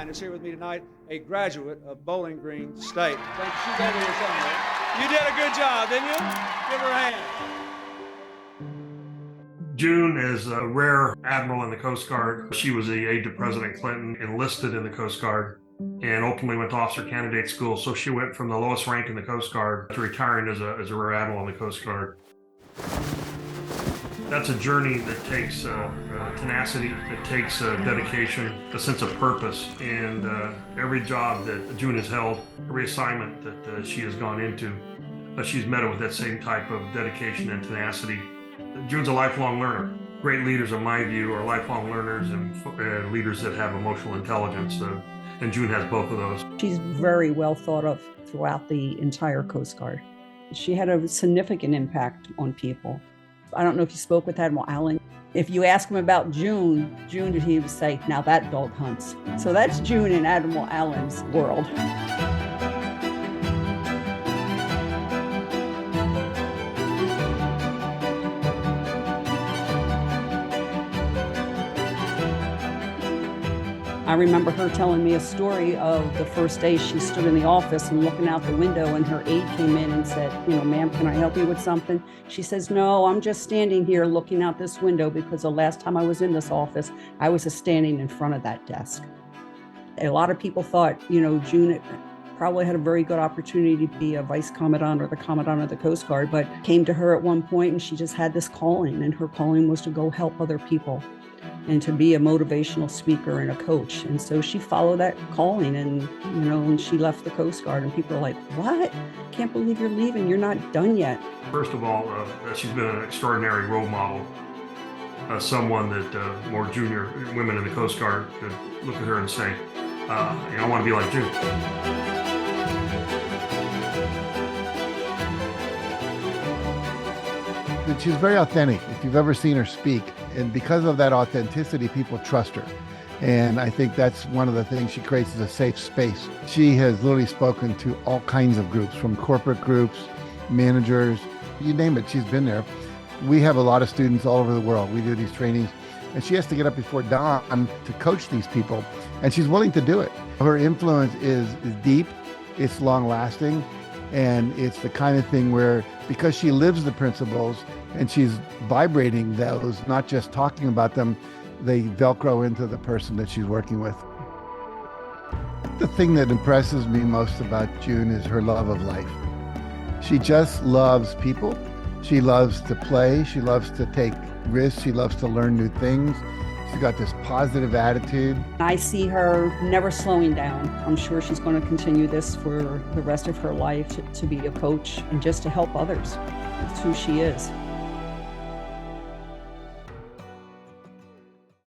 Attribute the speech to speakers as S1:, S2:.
S1: Ryan is here with me tonight, a graduate of Bowling Green State. Thank you. She's over here somewhere. You did a good job, didn't you? Give her a hand.
S2: June is a Rear Admiral in the Coast Guard. She was the aide to President Clinton, enlisted in the Coast Guard, and ultimately went to officer candidate school. So she went from the lowest rank in the Coast Guard to retiring as a Rear Admiral in the Coast Guard. That's a journey that takes tenacity, it takes dedication, a sense of purpose, and every job that June has held, every assignment that she has gone into, she's met it with that same type of dedication and tenacity. June's a lifelong learner. Great leaders, in my view, are lifelong learners and leaders that have emotional intelligence, and June has both of those.
S3: She's very well thought of throughout the entire Coast Guard. She had a significant impact on people. I don't know if you spoke with Admiral Allen. If you ask him about June, he would say, "Now that dog hunts." So that's June in Admiral Allen's world. I remember her telling me a story of the first day she stood in the office and looking out the window, and her aide came in and said, "Ma'am, can I help you with something?" She says, "No, I'm just standing here looking out this window because the last time I was in this office, I was standing in front of that desk." A lot of people thought, June probably had a very good opportunity to be a vice commandant or the commandant of the Coast Guard, but came to her at one point and she just had this calling, and her calling was to go help other people and to be a motivational speaker and a coach. And so she followed that calling, and she left the Coast Guard, and people are like, "What? Can't believe you're leaving. You're not done yet."
S2: First of all, she's been an extraordinary role model, someone that more junior women in the Coast Guard could look at her and say, I want to be like June.
S4: She's very authentic, if you've ever seen her speak. And because of that authenticity, people trust her. And I think that's one of the things she creates, is a safe space. She has literally spoken to all kinds of groups, from corporate groups, managers, you name it, she's been there. We have a lot of students all over the world. We do these trainings, and she has to get up before dawn to coach these people, and she's willing to do it. Her influence is deep, it's long lasting, and it's the kind of thing where, because she lives the principles and she's vibrating those, not just talking about them, they Velcro into the person that she's working with. The thing that impresses me most about June is her love of life. She just loves people. She loves to play. She loves to take risks. She loves to learn new things. She's got this positive attitude.
S3: I see her never slowing down. I'm sure she's going to continue this for the rest of her life, to be a coach and just to help others. That's who she is.